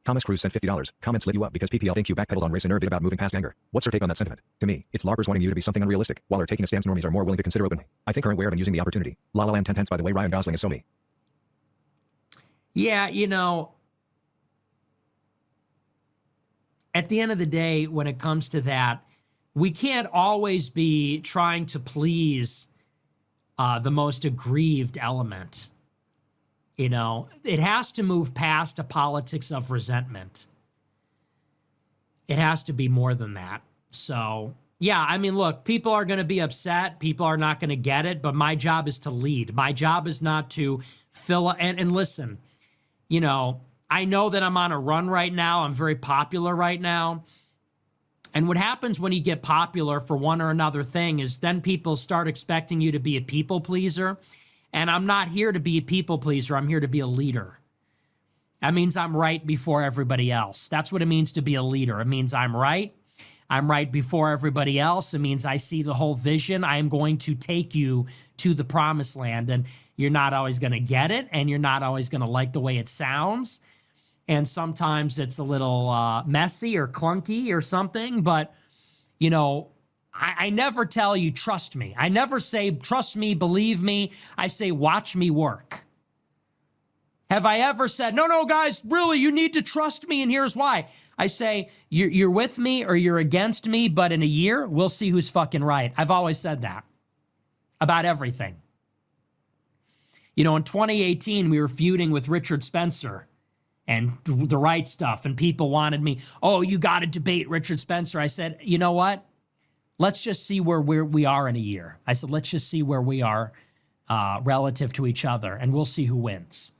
Thomas Cruz sent $50. Comments lit you up because PPL think you backpedaled on race and nerve about moving past anger. What's her take on that sentiment? To me, it's LARPers wanting you to be something unrealistic, while they're taking a stance normies are more willing to consider openly. I think current way of using the opportunity. La La Land 10 tenths by the way Ryan Gosling is Sony. Yeah, you know, at the end of the day, when it comes to that, we can't always be trying to please the most aggrieved element. You know, it has to move past a politics of resentment. It has to be more than that. So, yeah, I mean, look, people are going to be upset. People are not going to get it. But my job is to lead. My job is not to fill and listen, you know, I know that I'm on a run right now. I'm very popular right now. And what happens when you get popular for one or another thing is then people start expecting you to be a people pleaser. And I'm not here to be a people pleaser. I'm here to be a leader. That means I'm right before everybody else. That's what it means to be a leader. It means I'm right. I'm right before everybody else. It means I see the whole vision. I am going to take you to the promised land. And you're not always going to get it. And you're not always going to like the way it sounds. And sometimes it's a little messy or clunky or something. But, you know, I never tell you, trust me. I never say, trust me, believe me. I say, watch me work. Have I ever said, no, guys, really, you need to trust me, and here's why. I say, you're with me or you're against me, but in a year, we'll see who's fucking right. I've always said that about everything. You know, in 2018, we were feuding with Richard Spencer and the right stuff, and people wanted me, oh, you got to debate Richard Spencer. I said, you know what? Let's just see where we are in a year. I said, let's just see where we are relative to each other, and we'll see who wins.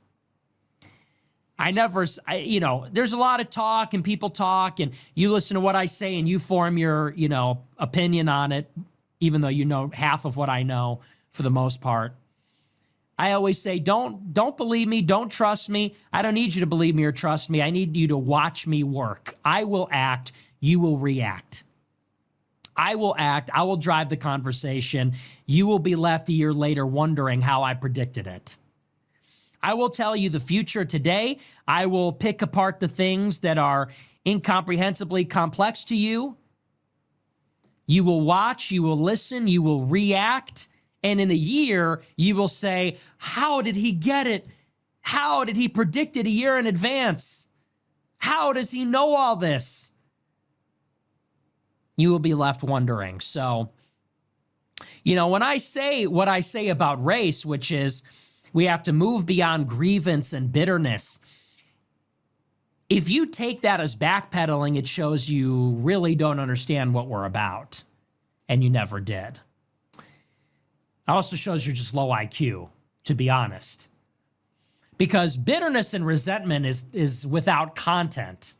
You know, there's a lot of talk, and people talk, and you listen to what I say, and you form your, you know, opinion on it, even though you know half of what I know for the most part. I always say, don't believe me, don't trust me. I don't need you to believe me or trust me. I need you to watch me work. I will act, you will react. I will act, I will drive the conversation. You will be left a year later wondering how I predicted it. I will tell you the future today. I will pick apart the things that are incomprehensibly complex to you. You will watch, you will listen, you will react. And in a year, you will say, how did he get it? How did he predict it a year in advance? How does he know all this? You will be left wondering. So, you know, when I say what I say about race, which is we have to move beyond grievance and bitterness, if you take that as backpedaling, it shows you really don't understand what we're about, and you never did. It also shows you're just low IQ, to be honest. Because bitterness and resentment is without content.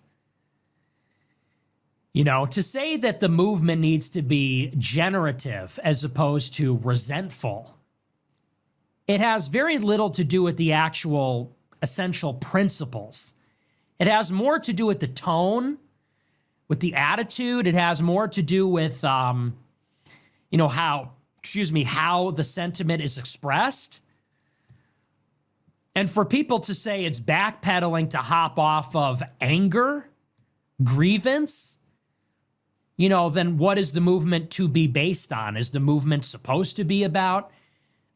You know, to say that the movement needs to be generative as opposed to resentful, it has very little to do with the actual essential principles. It has more to do with the tone, with the attitude. It has more to do with, you know, how the sentiment is expressed. And for people to say it's backpedaling to hop off of anger, grievance, you know, then what is the movement to be based on? Is the movement supposed to be about,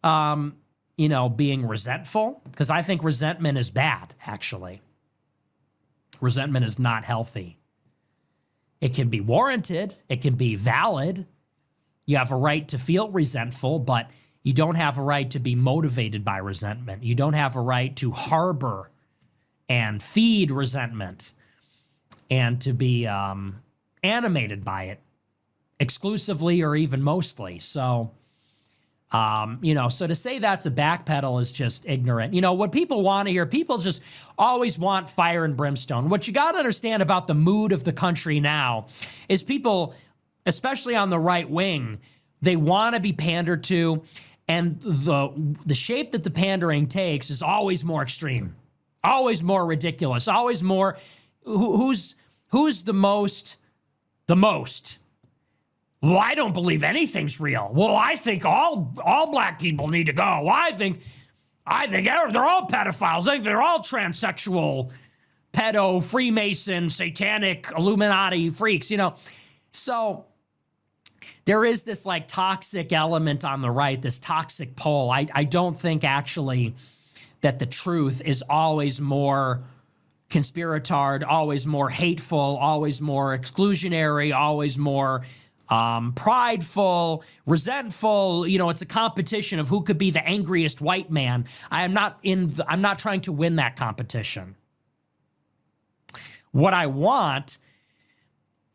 you know, being resentful? Because I think resentment is bad, actually. Resentment is not healthy. It can be warranted. It can be valid. You have a right to feel resentful, but you don't have a right to be motivated by resentment. You don't have a right to harbor and feed resentment and to be animated by it exclusively or even mostly. So, you know, so to say that's a backpedal is just ignorant. You know, what people want to hear, people just always want fire and brimstone. What you got to understand about the mood of the country now is people, especially on the right wing, they want to be pandered to, and the shape that the pandering takes is always more extreme, always more ridiculous, always more, who's the most? Well, I don't believe anything's real. Well, I think all black people need to go. I think they're all pedophiles. I think they're all transsexual pedo, Freemason, satanic, Illuminati freaks, So there is this like toxic element on the right, this toxic pole. I don't think actually that the truth is always more conspiratard, always more hateful, always more exclusionary, always more prideful, resentful. It's a competition of who could be the angriest white man. I'm not trying to win that competition. What I want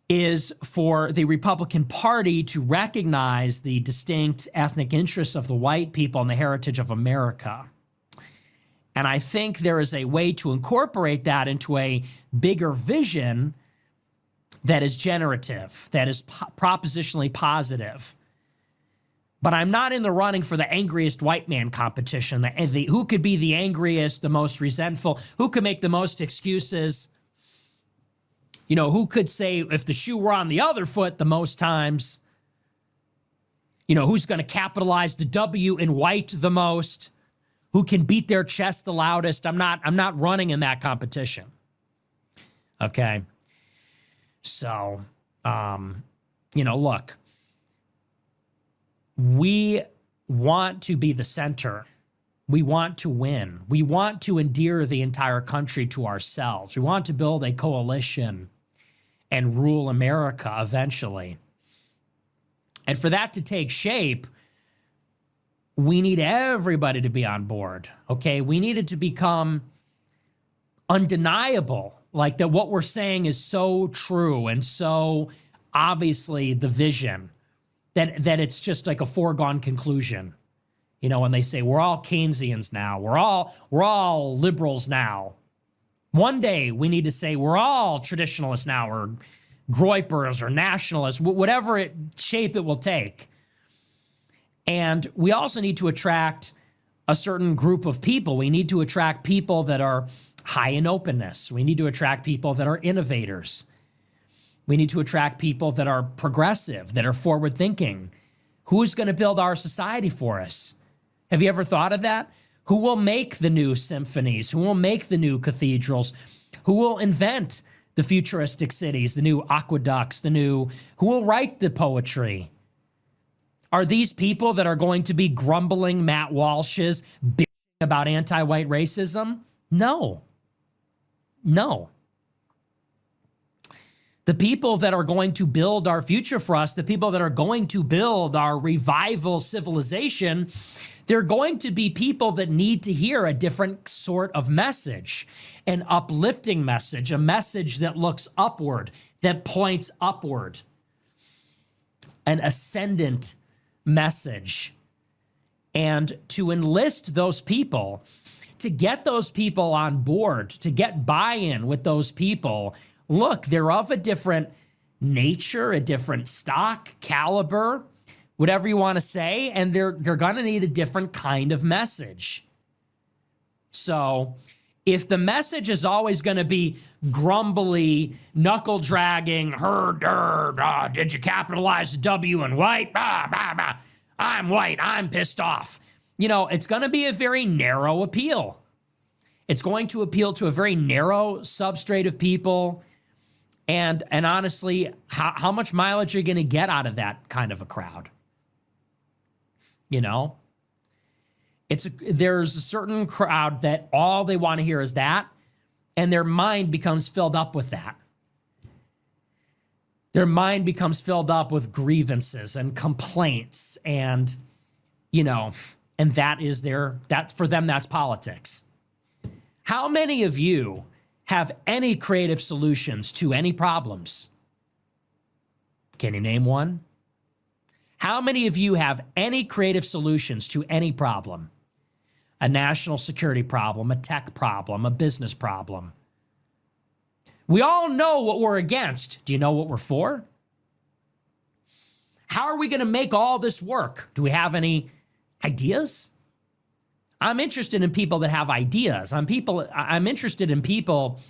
is for the Republican Party to recognize the distinct ethnic interests of the white people and the heritage of America. And I think there is a way to incorporate that into a bigger vision that is generative, that is propositionally positive. But I'm not in the running for the angriest white man competition, who could be the angriest, the most resentful, who could make the most excuses, who could say if the shoe were on the other foot the most times, who's going to capitalize the W in white the most, who can beat their chest the loudest. I'm not running in that competition. Okay. So, look, we want to be the center. We want to win. We want to endear the entire country to ourselves. We want to build a coalition and rule America eventually. And for that to take shape, we need everybody to be on board, okay? We need it to become undeniable, like that what we're saying is so true and so obviously the vision that it's just like a foregone conclusion. When they say we're all Keynesians now, we're all liberals now. One day we need to say we're all traditionalists now, or groypers or nationalists, whatever shape it will take. And we also need to attract a certain group of people. We need to attract people that are high in openness. We need to attract people that are innovators. We need to attract people that are progressive, that are forward thinking. Who's going to build our society for us? Have you ever thought of that? Who will make the new symphonies? Who will make the new cathedrals? Who will invent the futuristic cities, the new aqueducts, who will write the poetry? Are these people that are going to be grumbling Matt Walsh's bitching about anti-white racism? No. The people that are going to build our future for us, the people that are going to build our revival civilization, they're going to be people that need to hear a different sort of message, an uplifting message, a message that looks upward, that points upward, an ascendant message. And to enlist those people, to get those people on board, to get buy-in with those people, look, they're of a different nature, a different stock, caliber, whatever you want to say, and they're going to need a different kind of message. So if the message is always going to be grumbly, knuckle-dragging, did you capitalize the W in white? I'm white, I'm pissed off. It's going to be a very narrow appeal. It's going to appeal to a very narrow substrate of people. And honestly, how much mileage are you going to get out of that kind of a crowd? There's a certain crowd that all they want to hear is that, and their mind becomes filled up with that. Their mind becomes filled up with grievances and complaints, and and that's for them, that's politics. How many of you have any creative solutions to any problems? Can you name one? How many of you have any creative solutions to any problem? A national security problem, a tech problem, a business problem. We all know what we're against. Do you know what we're for? How are we going to make all this work? Do we have any ideas? I'm interested in people that have ideas. I'm interested in people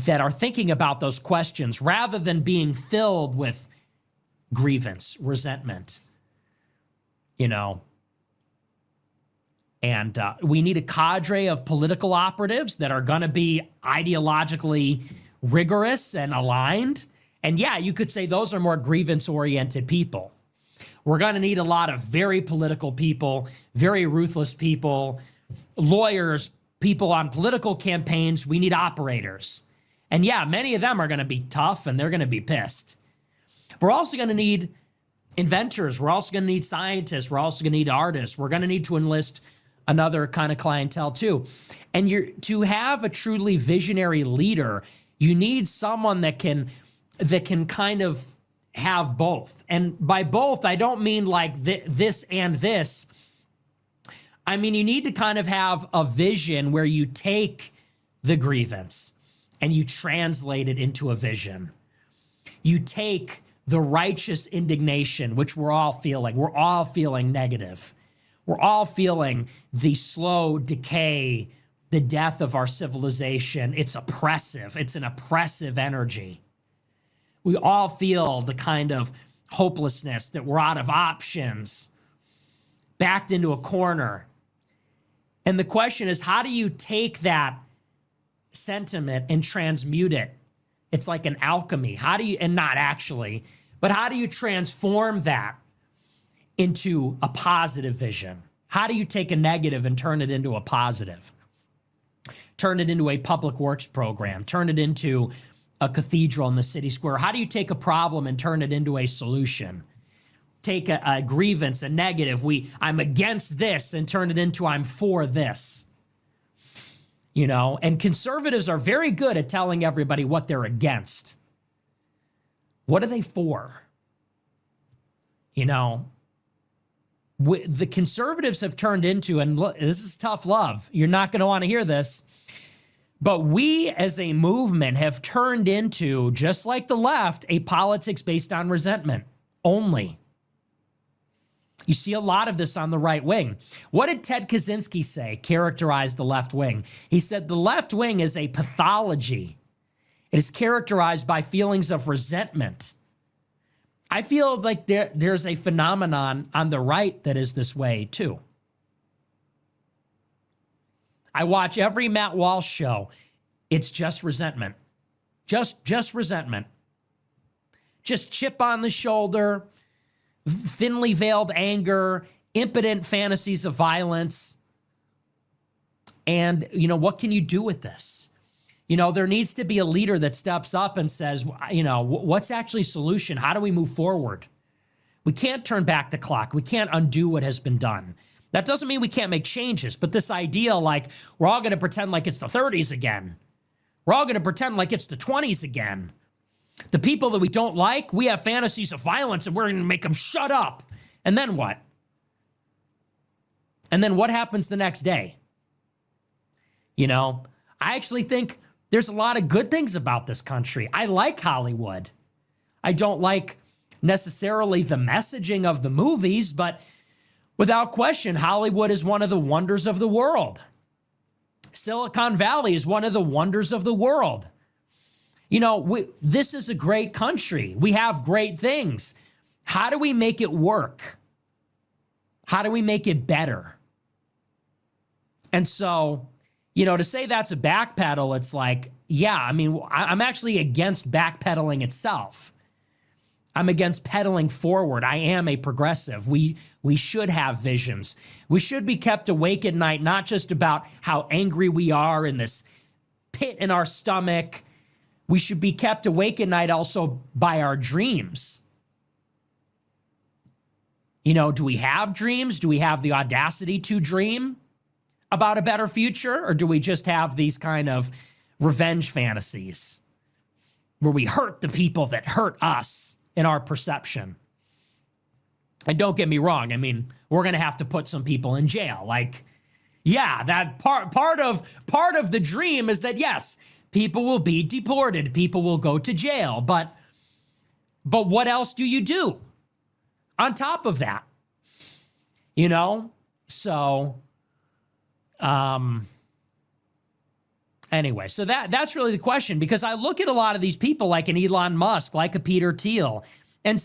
that are thinking about those questions rather than being filled with grievance, resentment. And we need a cadre of political operatives that are going to be ideologically rigorous and aligned. And yeah, you could say those are more grievance-oriented people. We're going to need a lot of very political people, very ruthless people, lawyers, people on political campaigns. We need operators. And yeah, many of them are going to be tough and they're going to be pissed. We're also going to need inventors. We're also going to need scientists. We're also going to need artists. We're going to need to enlist another kind of clientele too. And to have a truly visionary leader, you need someone that can kind of have both. And by both, I don't mean like this and this. I mean, you need to kind of have a vision where you take the grievance and you translate it into a vision. You take the righteous indignation, which we're all feeling. We're all feeling negative. We're all feeling the slow decay, the death of our civilization. It's oppressive. It's an oppressive energy. We all feel the kind of hopelessness that we're out of options, backed into a corner. And the question is, how do you take that sentiment and transmute it? It's like an alchemy. How do you, and not actually, but how do you transform that into a positive vision? How do you take a negative and turn it into a positive? Turn it into a public works program, turn it into a cathedral in the city square. How do you take a problem and turn it into a solution? Take a grievance, a negative, I'm against this, and turn it into I'm for this. You know, and conservatives are very good at telling everybody what they're against. What are they for? You know, the conservatives have turned into, and look, this is tough love. You're not going to want to hear this. But we as a movement have turned into, just like the left, a politics based on resentment only. You see a lot of this on the right wing. What did Ted Kaczynski say, characterize the left wing? He said the left wing is a pathology. It is characterized by feelings of resentment. I feel like there's a phenomenon on the right that is this way too. I watch every Matt Walsh show. It's just resentment. Just resentment. Just chip on the shoulder, thinly veiled anger, impotent fantasies of violence. And, you know, what can you do with this? You know, there needs to be a leader that steps up and says, you know, what's actually a solution? How do we move forward? We can't turn back the clock. We can't undo what has been done. That doesn't mean we can't make changes, but this idea like we're all going to pretend like it's the 30s again. We're all going to pretend like it's the 20s again. The people that we don't like, we have fantasies of violence and we're going to make them shut up. And then what? And then what happens the next day? You know, I actually think there's a lot of good things about this country. I like Hollywood. I don't like necessarily the messaging of the movies, but without question, Hollywood is one of the wonders of the world. Silicon Valley is one of the wonders of the world. You know, this is a great country. We have great things. How do we make it work? How do we make it better? And so, you know, to say that's a backpedal, it's like, yeah, I mean, I'm actually against backpedaling itself. I'm against pedaling forward. I am a progressive. We should have visions. We should be kept awake at night, not just about how angry we are in this pit in our stomach. We should be kept awake at night also by our dreams. You know, do we have dreams? Do we have the audacity to dream about a better future? Or do we just have these kind of revenge fantasies where we hurt the people that hurt us in our perception? And don't get me wrong, I mean, we're going to have to put some people in jail. Like, yeah, that part of the dream is that, yes, people will be deported, people will go to jail, but what else do you do on top of that? You know? So, anyway, so that's really the question, because I look at a lot of these people like an Elon Musk, like a Peter Thiel, and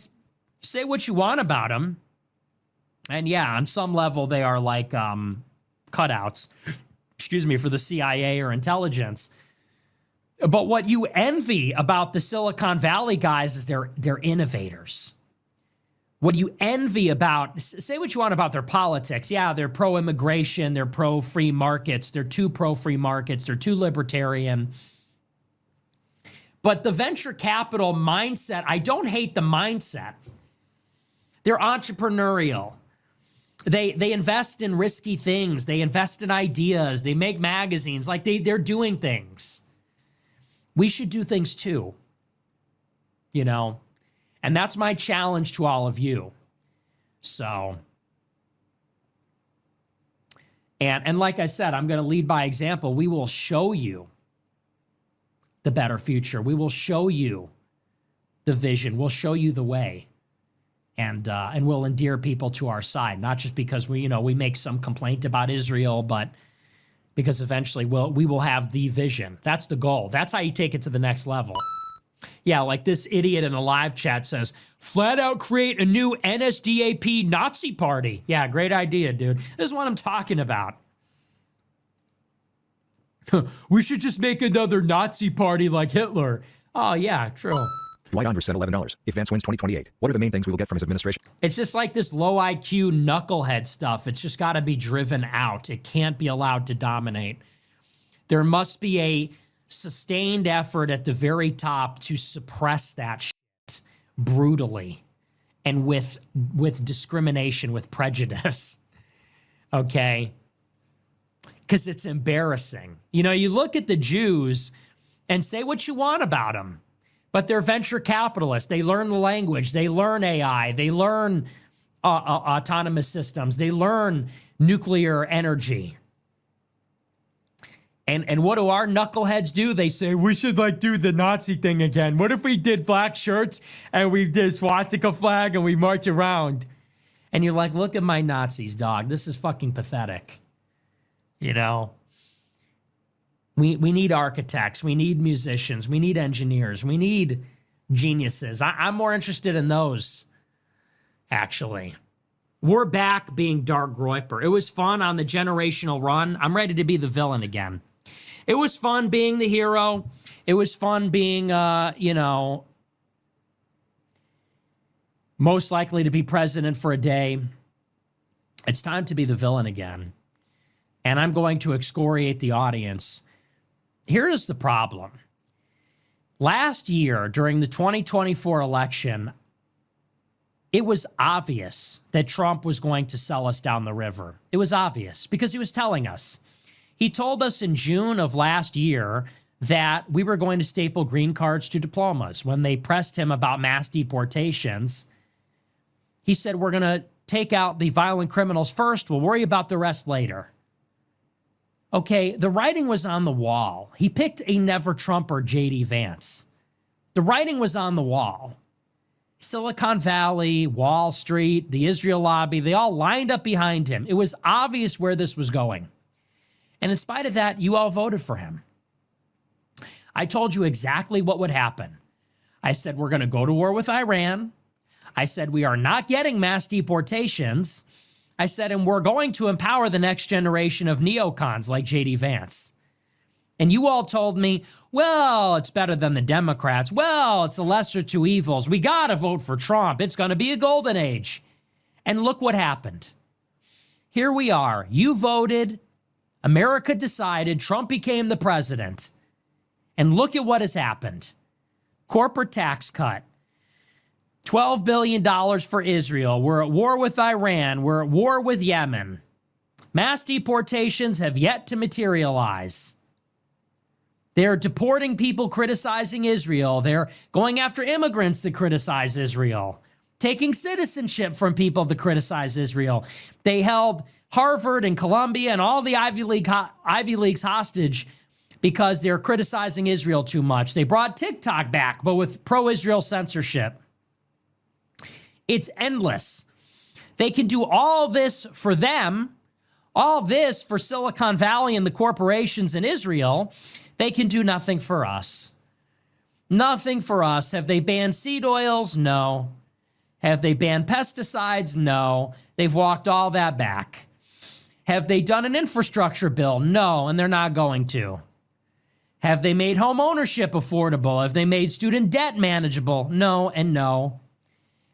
say what you want about them. And yeah, on some level, they are like cutouts, for the CIA or intelligence. But what you envy about the Silicon Valley guys is they're innovators. What you envy about, say what you want about their politics. Yeah, they're pro-immigration, they're pro-free markets, they're too pro-free markets, they're too libertarian. But the venture capital mindset, I don't hate the mindset. They're entrepreneurial. They invest in risky things. They invest in ideas. They make magazines. Like they're doing things. We should do things too, you know? And that's my challenge to all of you. So, and like I said, I'm going to lead by example. We will show you the better future. We will show you the vision. We'll show you the way. And we'll endear people to our side, not just because we make some complaint about Israel, but because eventually we will have the vision. That's the goal. That's how you take it to the next level. Yeah, like this idiot in a live chat says, flat out create a new NSDAP Nazi party. Yeah, great idea, dude. This is what I'm talking about. We should just make another Nazi party like Hitler. Oh, yeah, true. White Angriest said $11. If Vance wins 2028, what are the main things we will get from his administration? It's just like this low IQ knucklehead stuff. It's just got to be driven out. It can't be allowed to dominate. There must be a sustained effort at the very top to suppress that shit brutally and with discrimination, with prejudice. Okay? Because it's embarrassing. You know, you look at the Jews and say what you want about them, but they're venture capitalists. They learn the language. They learn AI. They learn autonomous systems. They learn nuclear energy. And what do our knuckleheads do? They say, we should do the Nazi thing again. What if we did black shirts and we did swastika flag and we march around? And you're like, look at my Nazis, dog. This is fucking pathetic. You know? We need architects. We need musicians. We need engineers. We need geniuses. I'm more interested in those, actually. We're back being Dark Groiper. It was fun on the generational run. I'm ready to be the villain again. It was fun being the hero. It was fun being, most likely to be president for a day. It's time to be the villain again. And I'm going to excoriate the audience. Here is the problem. Last year, during the 2024 election, it was obvious that Trump was going to sell us down the river. It was obvious because he was telling us. He told us in June of last year that we were going to staple green cards to diplomas. When they pressed him about mass deportations, he said, we're going to take out the violent criminals first. We'll worry about the rest later. Okay, the writing was on the wall. He picked a never-Trumper, J.D. Vance. The writing was on the wall. Silicon Valley, Wall Street, the Israel lobby, they all lined up behind him. It was obvious where this was going. And in spite of that, you all voted for him. I told you exactly what would happen. I said, we're going to go to war with Iran. I said, we are not getting mass deportations. I said, and we're going to empower the next generation of neocons like J.D. Vance. And you all told me, well, it's better than the Democrats. Well, it's the lesser two evils. We got to vote for Trump. It's going to be a golden age. And look what happened. Here we are. You voted. America decided. Trump became the president. And look at what has happened. Corporate tax cut. $12 billion for Israel. We're at war with Iran. We're at war with Yemen. Mass deportations have yet to materialize. They're deporting people criticizing Israel. They're going after immigrants that criticize Israel. Taking citizenship from people that criticize Israel. They held Harvard and Columbia and all the Ivy Leagues hostage because they're criticizing Israel too much. They brought TikTok back, but with pro-Israel censorship. It's endless. They can do all this for them, all this for Silicon Valley and the corporations in Israel. They can do nothing for us. Nothing for us. Have they banned seed oils? No. Have they banned pesticides? No. They've walked all that back. Have they done an infrastructure bill? No, and they're not going to. Have they made home ownership affordable? Have they made student debt manageable? No and no.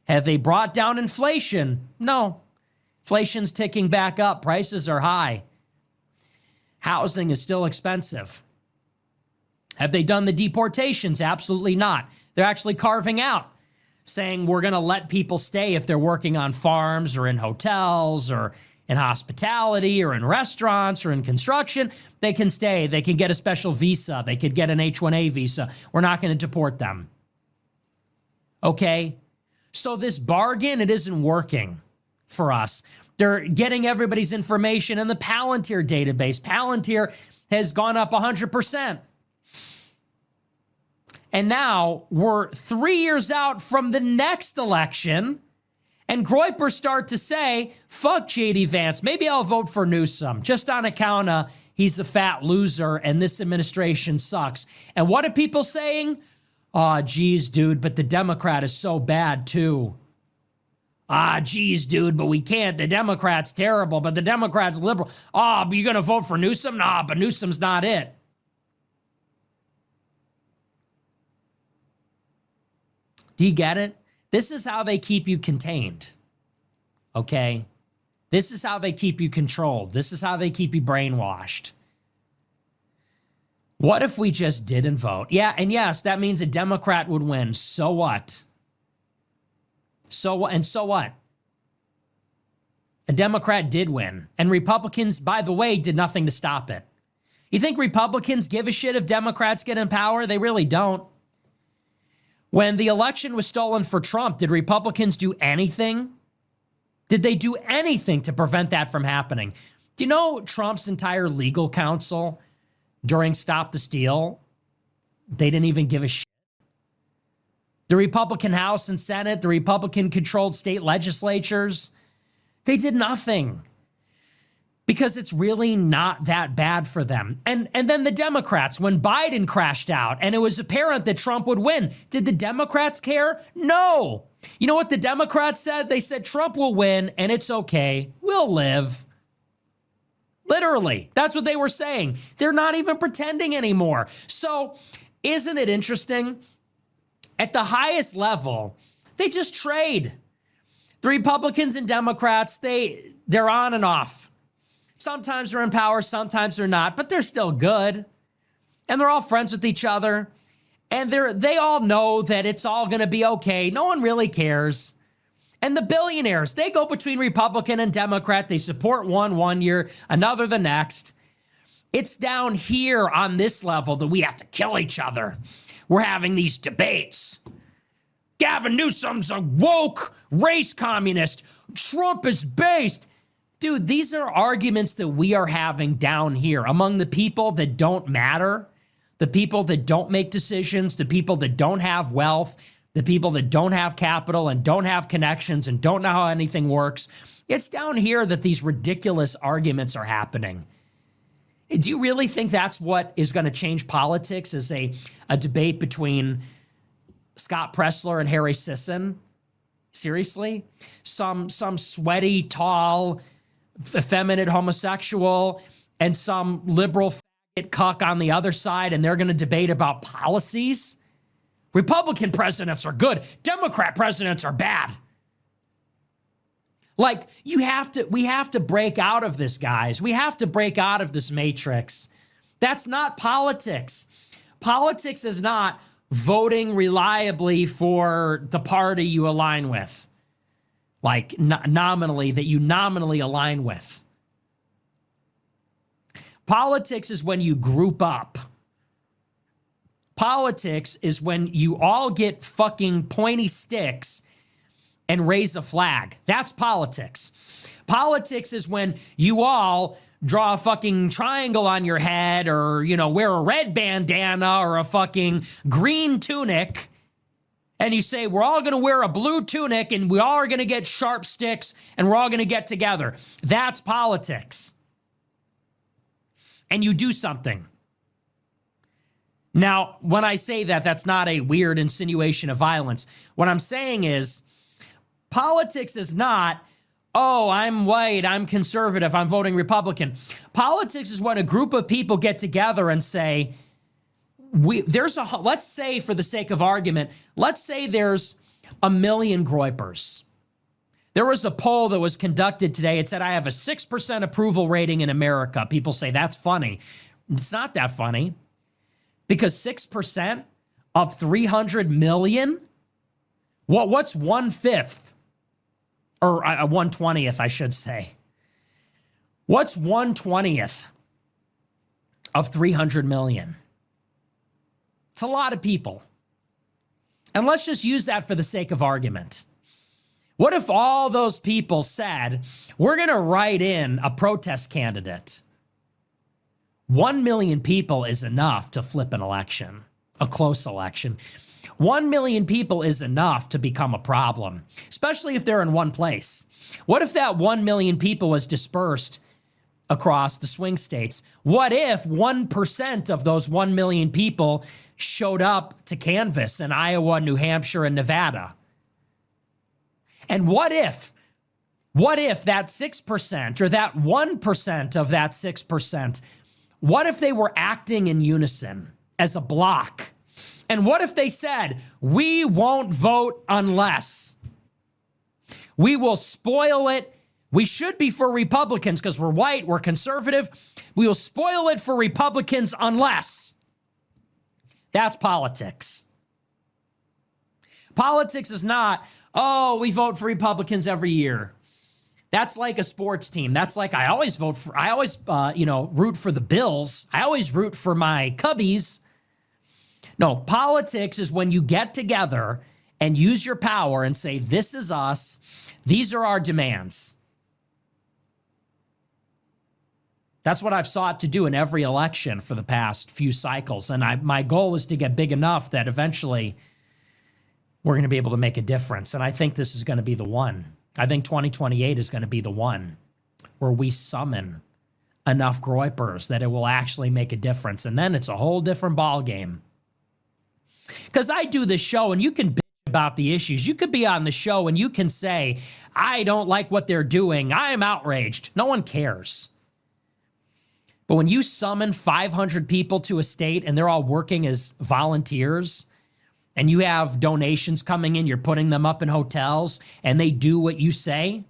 Have they brought down inflation? No. Inflation's ticking back up. Prices are high. Housing is still expensive. Have they done the deportations? Absolutely not. They're actually carving out, saying we're going to let people stay if they're working on farms or in hotels or in hospitality or in restaurants or in construction. They can stay. They can get a special visa. They could get an H-1A visa. We're not going to deport them. Okay? So this bargain, it isn't working for us. They're getting everybody's information in the Palantir database. Palantir has gone up 100%. And now we're 3 years out from the next election, and Groypers start to say, fuck J.D. Vance. Maybe I'll vote for Newsom, just on account of he's a fat loser and this administration sucks. And what are people saying? Oh, geez, dude, but the Democrat is so bad, too. Geez, dude, but we can't. The Democrat's terrible, but the Democrat's liberal. But you're going to vote for Newsom? Nah, but Newsom's not it. Do you get it? This is how they keep you contained, okay? This is how they keep you controlled. This is how they keep you brainwashed. What if we just didn't vote? Yeah, and yes, that means a Democrat would win. So what? So what? A Democrat did win. And Republicans, by the way, did nothing to stop it. You think Republicans give a shit if Democrats get in power? They really don't. When the election was stolen for Trump, did Republicans do anything? Did they do anything to prevent that from happening? Do you know Trump's entire legal counsel during Stop the Steal, they didn't even give a shit? The Republican House and Senate, the Republican-controlled state legislatures, they did nothing because it's really not that bad for them. And then the Democrats, when Biden crashed out and it was apparent that Trump would win, did the Democrats care? No. You know what the Democrats said? They said Trump will win and it's okay. We'll live. Literally, that's what they were saying. They're not even pretending anymore. So isn't it interesting? At the highest level, they just trade. The Republicans and Democrats, they're on and off. Sometimes they're in power, sometimes they're not, but they're still good. And they're all friends with each other. And they all know that it's all going to be okay. No one really cares. And the billionaires, they go between Republican and Democrat. They support one year, another the next. It's down here on this level that we have to kill each other. We're having these debates. Gavin Newsom's a woke race communist. Trump is based. Dude, these are arguments that we are having down here among the people that don't matter, the people that don't make decisions, the people that don't have wealth, the people that don't have capital and don't have connections and don't know how anything works. It's down here that these ridiculous arguments are happening. Do you really think that's what is going to change politics, is a debate between Scott Presler and Harry Sisson? Seriously? Some sweaty, tall, effeminate homosexual and some liberal faggot cuck on the other side, and they're going to debate about policies? Republican presidents are good. Democrat presidents are bad. Like, we have to break out of this, guys. We have to break out of this matrix. That's not politics. Politics is not voting reliably for the party you align with. Like nominally, that you nominally align with. Politics is when you group up. Politics is when you all get fucking pointy sticks and raise a flag. That's politics. Politics is when you all draw a fucking triangle on your head, or, you know, wear a red bandana or a fucking green tunic, and you say, we're all going to wear a blue tunic and we all are going to get sharp sticks and we're all going to get together. That's politics. And you do something. Now, when I say that, that's not a weird insinuation of violence. What I'm saying is, politics is not oh, I'm white, I'm conservative, I'm voting Republican. Politics is when a group of people get together and say, let's say for the sake of argument, let's say there's 1 million groypers. There was a poll that was conducted today. It said, I have a 6% approval rating in America. People say, that's funny. It's not that funny, because 6% of 300 million? What's 1/5? Or 1/20th, I should say. What's 1/20th of 300 million? It's a lot of people. And let's just use that for the sake of argument. What if all those people said, we're going to write in a protest candidate? 1 million people is enough to flip an election, a close election. 1 million people is enough to become a problem, especially if they're in one place. What if that 1 million people was dispersed across the swing states? What if 1% of those 1 million people showed up to canvass in Iowa, New Hampshire, and Nevada? And what if that 6% or that 1% of that 6%, what if they were acting in unison as a block? And what if they said, we won't vote unless, we will spoil it. We should be for Republicans because we're white, we're conservative. We will spoil it for Republicans unless. That's politics. Politics is not, oh, we vote for Republicans every year. That's like a sports team. That's like, I always root for the Bills. I always root for my Cubbies. No, politics is when you get together and use your power and say, this is us. These are our demands. That's what I've sought to do in every election for the past few cycles. And my goal is to get big enough that eventually we're going to be able to make a difference. And I think this is going to be the one. I think 2028 is going to be the one where we summon enough groypers that it will actually make a difference. And then it's a whole different ball game. Because I do this show and you can bitch about the issues. You could be on the show and you can say, I don't like what they're doing. I am outraged. No one cares. But when you summon 500 people to a state and they're all working as volunteers and you have donations coming in, you're putting them up in hotels and they do what you say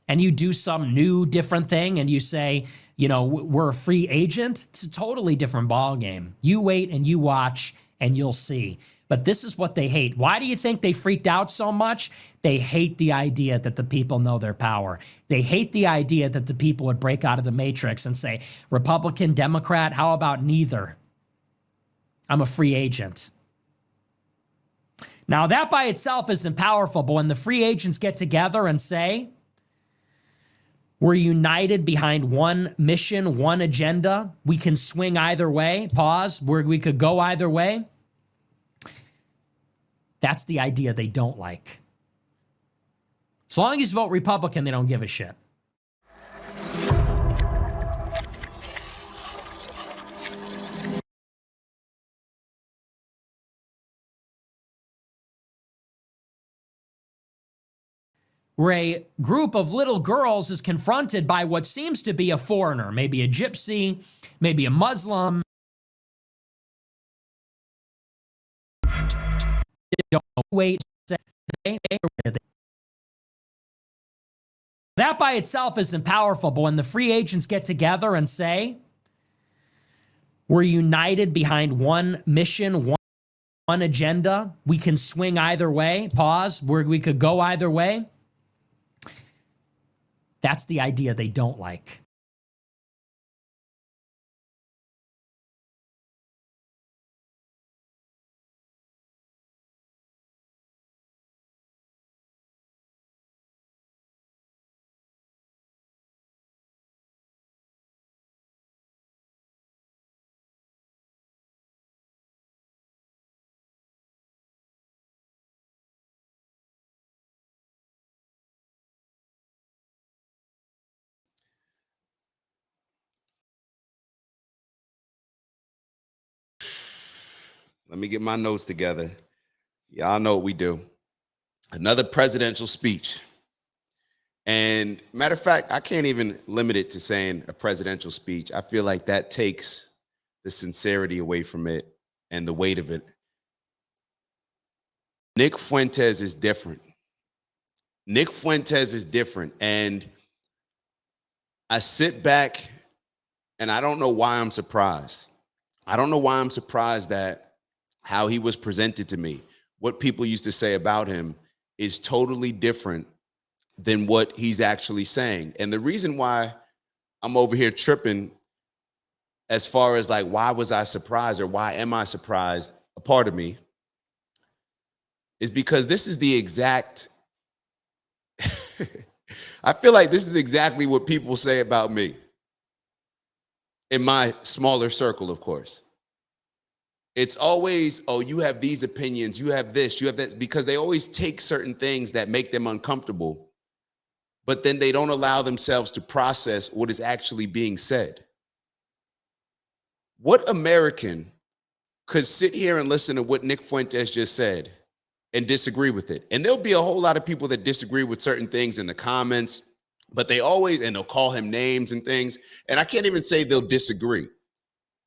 and you do some new different thing and you say, we're a free agent. It's a totally different ball game. You wait and you watch and you'll see. But this is what they hate. Why do you think they freaked out so much? They hate the idea that the people know their power. They hate the idea that the people would break out of the matrix and say, Republican, Democrat, how about neither? I'm a free agent. Now, that by itself isn't powerful, but when the free agents get together and say, we're united behind one mission, one agenda, we can swing either way, we could go either way. That's the idea they don't like. As long as you vote Republican, they don't give a shit. Where a group of little girls is confronted by what seems to be a foreigner, maybe a gypsy, maybe a Muslim. Don't wait. That by itself isn't powerful, but when the free agents get together and say, we're united behind one mission, one agenda, we can swing either way, we could go either way. That's the idea they don't like. Let me get my notes together. Y'all know what we do. Another presidential speech. And matter of fact, I can't even limit it to saying a presidential speech. I feel like that takes the sincerity away from it and the weight of it. Nick Fuentes is different. Nick Fuentes is different. And I sit back and I don't know why I'm surprised. I don't know why I'm surprised that how he was presented to me, what people used to say about him is totally different than what he's actually saying. And the reason why I'm over here tripping as far as like, why was I surprised or why am I surprised? A part of me is because this is the exact, I feel like this is exactly what people say about me in my smaller circle, of course. It's always, oh, you have these opinions, you have this, you have that, because they always take certain things that make them uncomfortable, but then they don't allow themselves to process what is actually being said. What American could sit here and listen to what Nick Fuentes just said and disagree with it? And there'll be a whole lot of people that disagree with certain things in the comments, but they always, and they'll call him names and things. And I can't even say they'll disagree.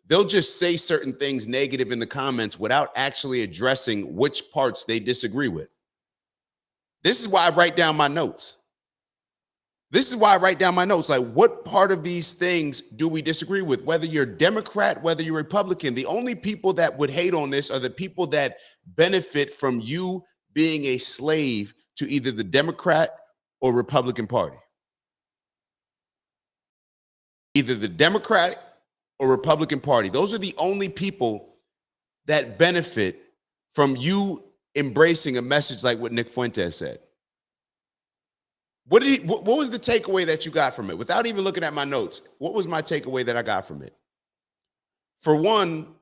They'll just say certain things negative in the comments without actually addressing which parts they disagree with. This is why I write down my notes. This is why I write down my notes. Like, what part of these things do we disagree with? Whether you're Democrat, whether you're Republican, the only people that would hate on this are the people that benefit from you being a slave to either the Democrat or Republican Party. Either the Democratic or Republican Party. Those are the only people that benefit from you embracing a message like what Nick Fuentes said. What was the takeaway that you got from it? Without even looking at my notes, what was my takeaway that I got from it? For one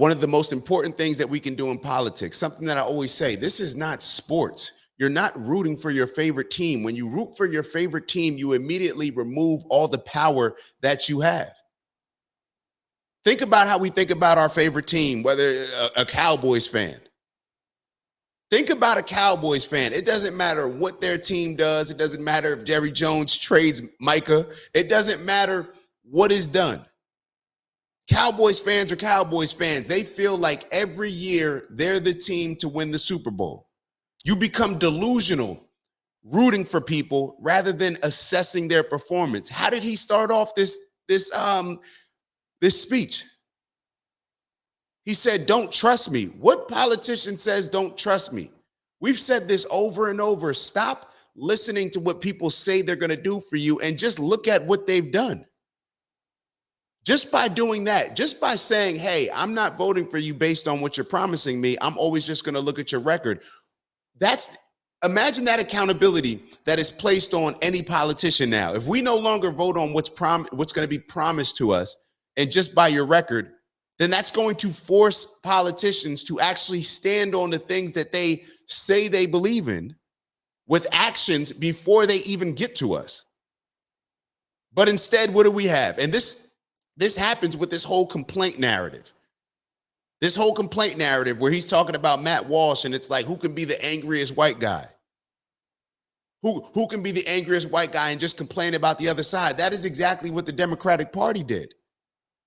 of the most important things that we can do in politics, something that I always say, this is not sports. You're not rooting for your favorite team. When you root for your favorite team, you immediately remove all the power that you have. Think about how we think about our favorite team, whether a Cowboys fan. Think about a Cowboys fan. It doesn't matter what their team does. It doesn't matter if Jerry Jones trades Micah. It doesn't matter what is done. Cowboys fans are Cowboys fans. They feel like every year they're the team to win the Super Bowl. You become delusional rooting for people rather than assessing their performance. How did he start off this speech? He said, don't trust me. What politician says don't trust me? We've said this over and over. Stop listening to what people say they're going to do for you and just look at what they've done. Just by doing that, just by saying, hey, I'm not voting for you based on what you're promising me. I'm always just going to look at your record. Imagine that accountability that is placed on any politician now. If we no longer vote on what's going to be promised to us and just by your record, then that's going to force politicians to actually stand on the things that they say they believe in with actions before they even get to us. But instead, what do we have? And this happens with this whole complaint narrative. This whole complaint narrative where he's talking about Matt Walsh, and it's like, who can be the angriest white guy? Who can be the angriest white guy and just complain about the other side? That is exactly what the Democratic Party did.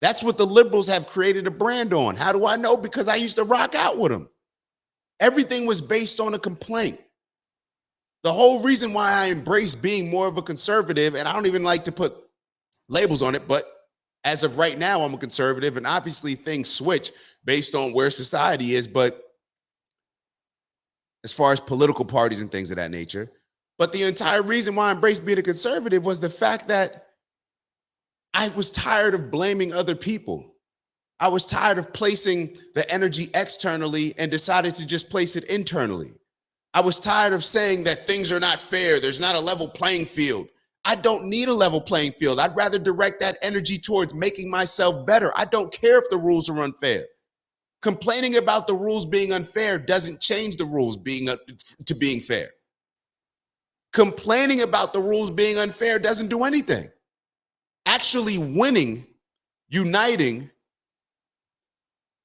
That's what the liberals have created a brand on. How do I know? Because I used to rock out with them. Everything was based on a complaint. The whole reason why I embrace being more of a conservative, and I don't even like to put labels on it, but as of right now, I'm a conservative, and obviously things switch based on where society is, but as far as political parties and things of that nature. But the entire reason why I embraced being a conservative was the fact that I was tired of blaming other people. I was tired of placing the energy externally and decided to just place it internally. I was tired of saying that things are not fair. There's not a level playing field. I don't need a level playing field. I'd rather direct that energy towards making myself better. I don't care if the rules are unfair. Complaining about the rules being unfair doesn't change the rules being fair. Complaining about the rules being unfair doesn't do anything. Actually winning, uniting,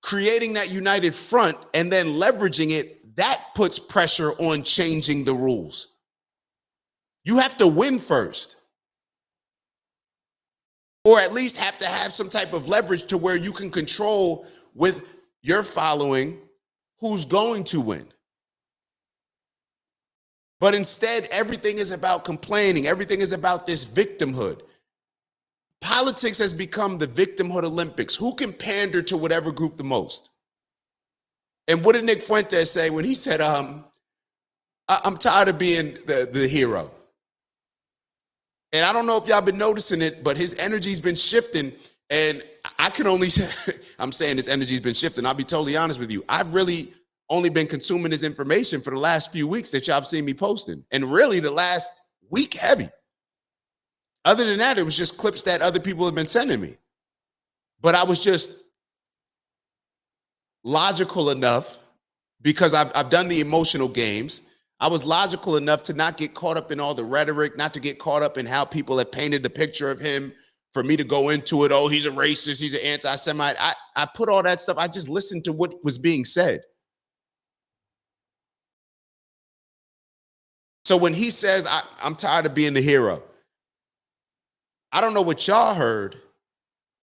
creating that united front, and then leveraging it, that puts pressure on changing the rules. You have to win first. Or at least have to have some type of leverage to where you can control with your following who's going to win. But instead, everything is about complaining. Everything is about this victimhood. Politics has become the victimhood Olympics. Who can pander to whatever group the most? And what did Nick Fuentes say when he said, I'm tired of being the hero? And I don't know if y'all been noticing it, but his energy's been shifting. And I can only, I'm saying his energy's been shifting. I'll be totally honest with you. I've really only been consuming this information for the last few weeks that y'all have seen me posting. And really the last week heavy. Other than that, it was just clips that other people have been sending me. But I was just logical enough, because I've done the emotional games. I was logical enough to not get caught up in all the rhetoric, not to get caught up in how people have painted the picture of him, for me to go into it. Oh, he's a racist, he's an anti-Semite. I put all that stuff. I just listened to what was being said. So when he says, I'm tired of being the hero, I don't know what y'all heard,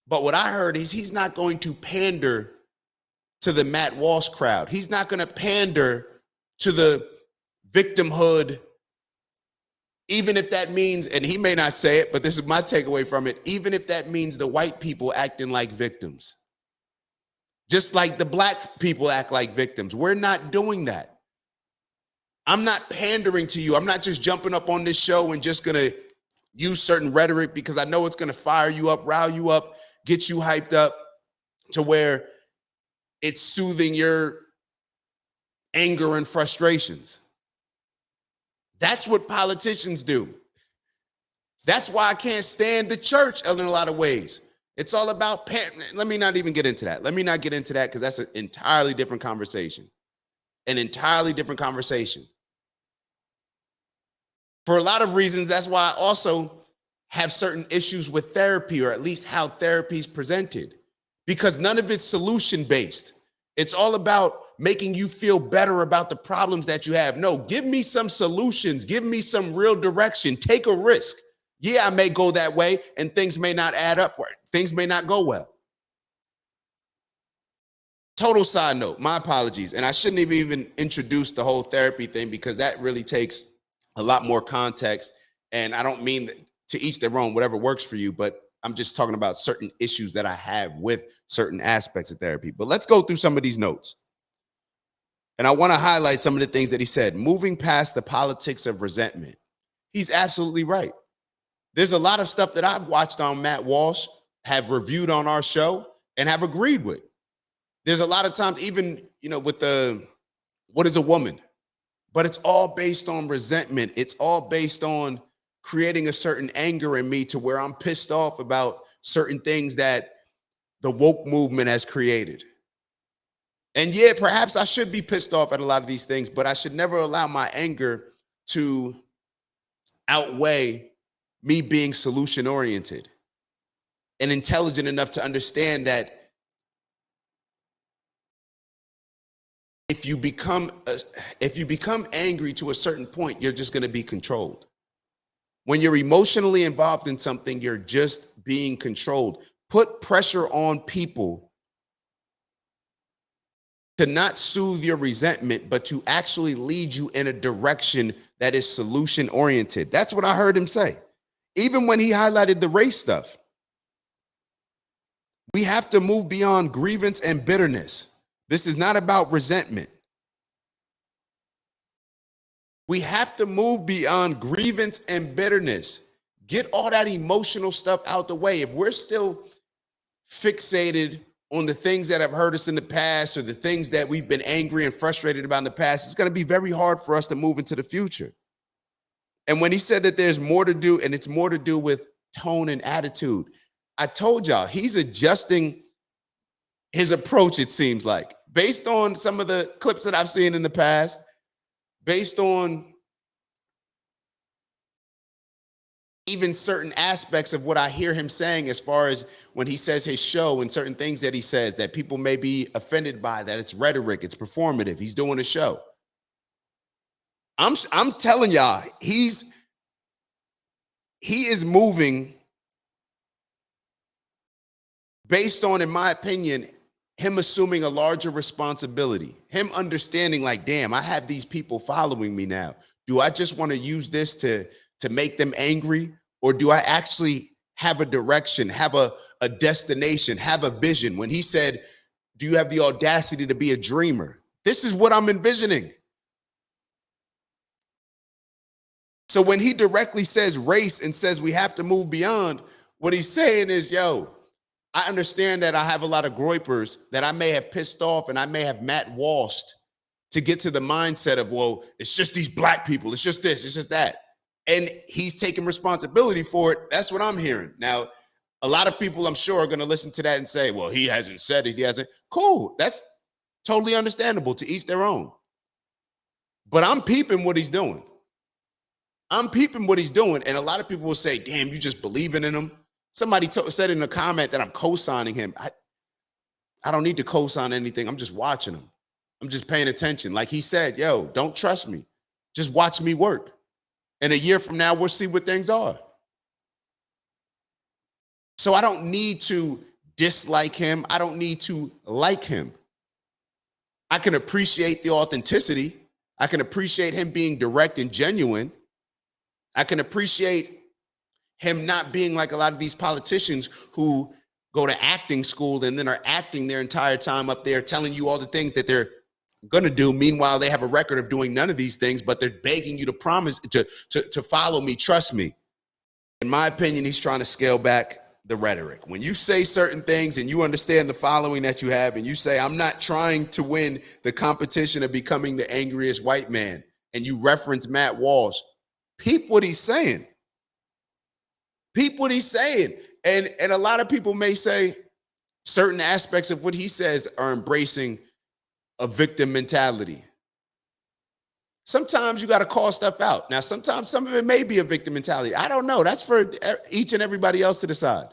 but what I heard is he's not going to pander to the Matt Walsh crowd. He's not going to pander to the victimhood, even if that means, and he may not say it, but this is my takeaway from it, even if that means the white people acting like victims. Just like the black people act like victims. We're not doing that. I'm not pandering to you. I'm not just jumping up on this show and just going to use certain rhetoric because I know it's going to fire you up, rile you up, get you hyped up to where it's soothing your anger and frustrations. That's what politicians do. That's why I can't stand the church in a lot of ways. It's all about, let me not even get into that. Let me not get into that because that's an entirely different conversation. An entirely different conversation. For a lot of reasons, that's why I also have certain issues with therapy, or at least how therapy is presented, because none of it's solution-based. It's all about making you feel better about the problems that you have. No, give me some solutions. Give me some real direction. Take a risk. Yeah, I may go that way and things may not add up. Things may not go well. Total side note, my apologies. And I shouldn't have even introduced the whole therapy thing because that really takes a lot more context. And I don't mean to each their own, whatever works for you, but I'm just talking about certain issues that I have with certain aspects of therapy. But let's go through some of these notes. And I want to highlight some of the things that he said. Moving past the politics of resentment. He's absolutely right. There's a lot of stuff that I've watched on Matt Walsh, have reviewed on our show, and have agreed with. There's a lot of times, even, with the, what is a woman? But it's all based on resentment. It's all based on creating a certain anger in me to where I'm pissed off about certain things that the woke movement has created. And yeah, perhaps I should be pissed off at a lot of these things, but I should never allow my anger to outweigh me being solution oriented and intelligent enough to understand that if you become angry to a certain point, you're just going to be controlled. When you're emotionally involved in something, you're just being controlled. Put pressure on people to not soothe your resentment, but to actually lead you in a direction that is solution oriented. That's what I heard him say. Even when he highlighted the race stuff, we have to move beyond grievance and bitterness. This is not about resentment. We have to move beyond grievance and bitterness. Get all that emotional stuff out the way. If we're still fixated on the things that have hurt us in the past, or the things that we've been angry and frustrated about in the past, it's going to be very hard for us to move into the future. And when he said that there's more to do, and it's more to do with tone and attitude, I told y'all he's adjusting his approach, it seems like, based on some of the clips that I've seen in the past, based on even certain aspects of what I hear him saying, as far as when he says his show and certain things that he says that people may be offended by, that it's rhetoric, it's performative, he's doing a show. I'm telling y'all, he's he is moving based on, in my opinion, him assuming a larger responsibility, him understanding like, damn, I have these people following me now. Do I just want to use this to make them angry? Or do I actually have a direction, have a destination, have a vision? When he said, do you have the audacity to be a dreamer? This is what I'm envisioning. So when he directly says race and says we have to move beyond, what he's saying is, yo, I understand that I have a lot of groypers that I may have pissed off and I may have Matt Walshed to get to the mindset of, well, it's just these black people. It's just this, it's just that. And he's taking responsibility for it. That's what I'm hearing. Now, a lot of people, I'm sure, are going to listen to that and say, well, he hasn't said it. He hasn't. Cool. That's totally understandable, to each their own. But I'm peeping what he's doing. I'm peeping what he's doing. And a lot of people will say, damn, you just believing in him. Somebody said in a comment that I'm co-signing him. I don't need to co-sign anything. I'm just watching him. I'm just paying attention. Like he said, yo, don't trust me. Just watch me work. And a year from now, we'll see what things are. So I don't need to dislike him. I don't need to like him. I can appreciate the authenticity. I can appreciate him being direct and genuine. I can appreciate him not being like a lot of these politicians who go to acting school and then are acting their entire time up there, telling you all the things that they're going to do. Meanwhile, they have a record of doing none of these things, but they're begging you to promise to follow me, trust me. In my opinion, he's trying to scale back the rhetoric. When you say certain things and you understand the following that you have, and you say, I'm not trying to win the competition of becoming the angriest white man, and you reference Matt Walsh, peep what he's saying. Peep what he's saying. And a lot of people may say certain aspects of what he says are embracing a victim mentality. Sometimes you got to call stuff out. Now, sometimes some of it may be a victim mentality. I don't know. That's for each and everybody else to decide.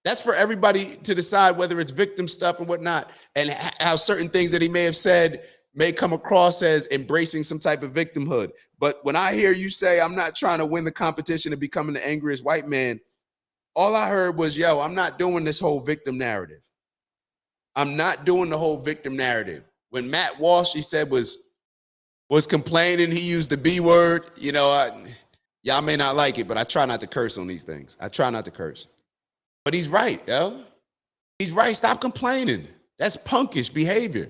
That's for everybody to decide whether it's victim stuff and whatnot, and how certain things that he may have said may come across as embracing some type of victimhood. But when I hear you say, I'm not trying to win the competition of becoming the angriest white man, all I heard was, yo, I'm not doing this whole victim narrative. I'm not doing the whole victim narrative. When Matt Walsh, he said, was complaining, he used the B word. You know, y'all may not like it, but I try not to curse on these things. I try not to curse. But he's right, yo. He's right. Stop complaining. That's punkish behavior.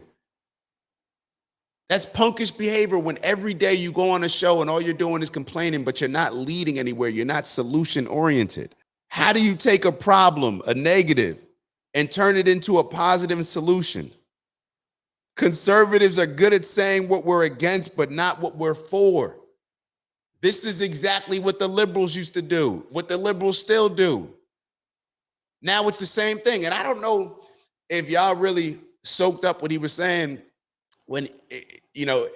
That's punkish behavior when every day you go on a show and all you're doing is complaining, but you're not leading anywhere. You're not solution oriented. How do you take a problem, a negative, and turn it into a positive solution? Conservatives are good at saying what we're against, but not what we're for. This is exactly what the liberals used to do, what the liberals still do. Now it's the same thing. And I don't know if y'all really soaked up what he was saying when, you know,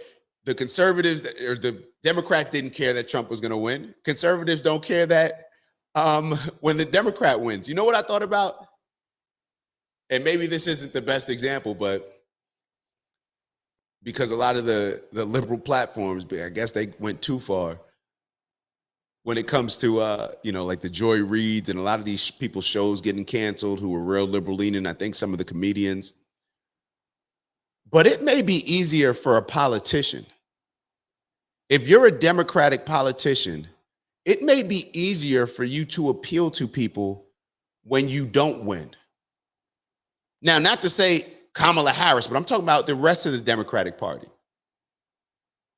the conservatives or the Democrats didn't care that Trump was going to win. Conservatives don't care that when the Democrat wins. You know what I thought about? And maybe this isn't the best example, but because a lot of the liberal platforms, I guess they went too far when it comes to, you know, like the Joy Reids and a lot of these people's shows getting canceled who were real liberal leaning. I think some of the comedians. But it may be easier for a politician. If you're a Democratic politician, it may be easier for you to appeal to people when you don't win. Now, not to say Kamala Harris, but I'm talking about the rest of the Democratic Party.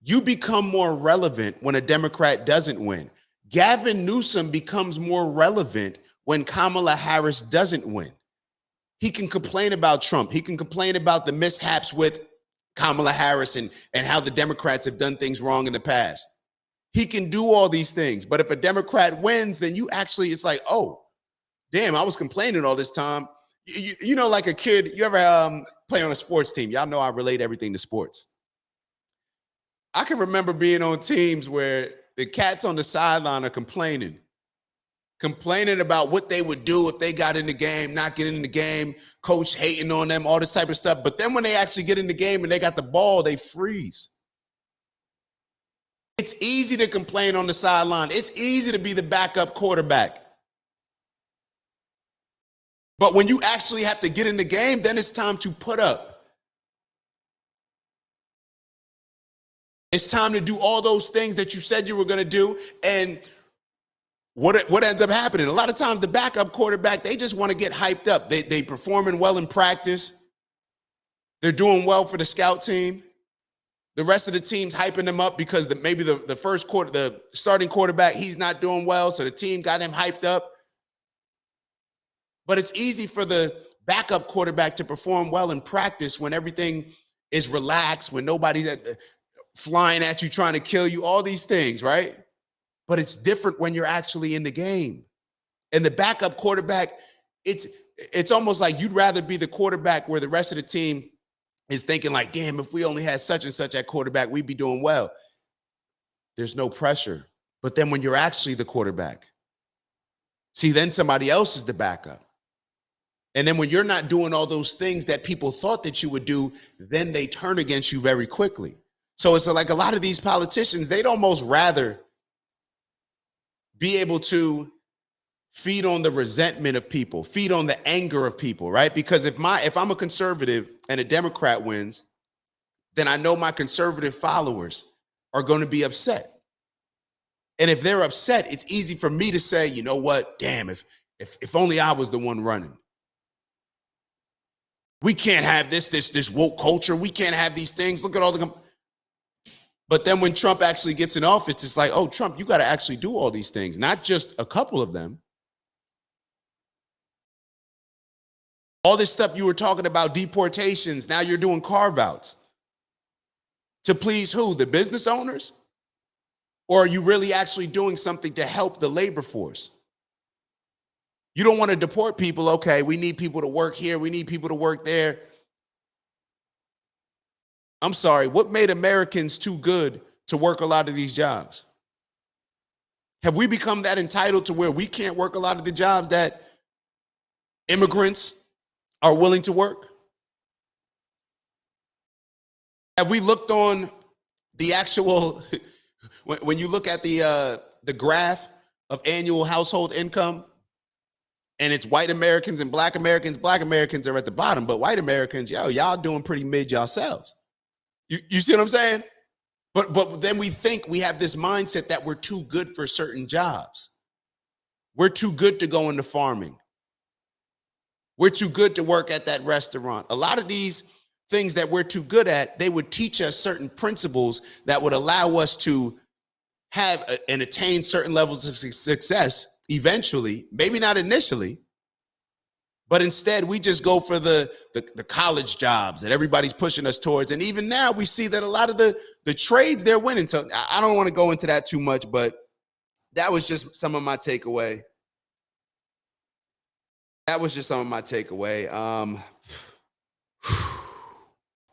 You become more relevant when a Democrat doesn't win. Gavin Newsom becomes more relevant when Kamala Harris doesn't win. He can complain about Trump. He can complain about the mishaps with Kamala Harris and how the Democrats have done things wrong in the past. He can do all these things. But if a Democrat wins, then you actually, it's like, oh, damn, I was complaining all this time. You know, like a kid, you ever play on a sports team? Y'all know I relate everything to sports. I can remember being on teams where the cats on the sideline are complaining about what they would do if they got in the game, not getting in the game, coach hating on them, all this type of stuff. But then when they actually get in the game and they got the ball, they freeze. It's easy to complain on the sideline. It's easy to be the backup quarterback. But when you actually have to get in the game, then it's time to put up. It's time to do all those things that you said you were going to do. And what ends up happening? A lot of times the backup quarterback, they just want to get hyped up. They performing well in practice. They're doing well for the scout team. The rest of the team's hyping them up because maybe the starting quarterback, he's not doing well, so the team got him hyped up. But it's easy for the backup quarterback to perform well in practice when everything is relaxed, when nobody's flying at you, trying to kill you, all these things, right? But it's different when you're actually in the game. And the backup quarterback, it's almost like you'd rather be the quarterback where the rest of the team is thinking like, damn, if we only had such and such at quarterback, we'd be doing well. There's no pressure. But then when you're actually the quarterback, see, then somebody else is the backup. And then when you're not doing all those things that people thought that you would do, then they turn against you very quickly. So it's like a lot of these politicians, they'd almost rather be able to feed on the resentment of people, feed on the anger of people, right? Because if I'm a conservative and a Democrat wins, then I know my conservative followers are going to be upset. And if they're upset, it's easy for me to say, you know what? Damn, if only I was the one running. We can't have this woke culture. We can't have these things. Look at all the But then when Trump actually gets in office, it's like, oh, Trump, you got to actually do all these things, not just a couple of them. All this stuff you were talking about, deportations, now you're doing carve-outs. To please who? The business owners? Or are you really actually doing something to help the labor force? You don't want to deport people. Okay, we need people to work here. We need people to work there. I'm sorry, what made Americans too good to work a lot of these jobs? Have we become that entitled to where we can't work a lot of the jobs that immigrants are willing to work? Have we looked on the actual, when you look at the graph of annual household income, and it's white Americans and black Americans are at the bottom, but white Americans, y'all doing pretty mid yourselves. You see what I'm saying? But then we think we have this mindset that we're too good for certain jobs. We're too good to go into farming. We're too good to work at that restaurant. A lot of these things that we're too good at, they would teach us certain principles that would allow us to have and attain certain levels of success eventually, maybe not initially, but instead we just go for the college jobs that everybody's pushing us towards. And even now we see that a lot of the trades they're winning. So I don't want to go into that too much, but that was just some of my takeaway.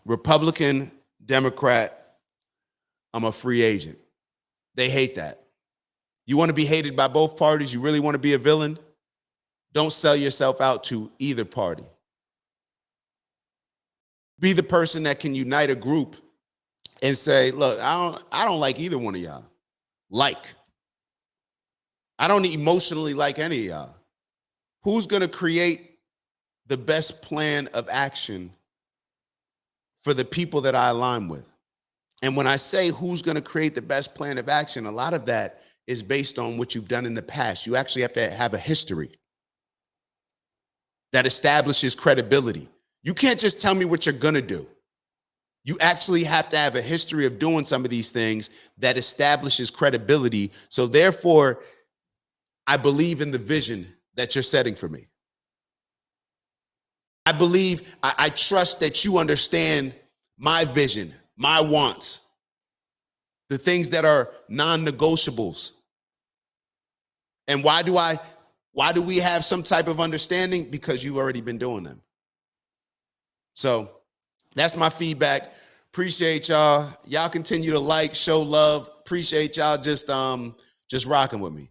Republican, Democrat, I'm a free agent. They hate that. You want to be hated by both parties? You really want to be a villain? Don't sell yourself out to either party. Be the person that can unite a group and say, look, I don't like either one of y'all. I don't emotionally like any of y'all. Who's going to create the best plan of action for the people that I align with? And when I say who's going to create the best plan of action, a lot of that is based on what you've done in the past. You actually have to have a history that establishes credibility. You can't just tell me what you're going to do. You actually have to have a history of doing some of these things that establishes credibility. So therefore, I believe in the vision that you're setting for me. I trust that you understand my vision, my wants, the things that are non-negotiables. And why do we have some type of understanding? Because you've already been doing them. So that's my feedback. Appreciate y'all. Y'all continue to like, show love. Appreciate y'all just rocking with me.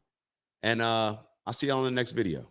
And I'll see y'all in the next video.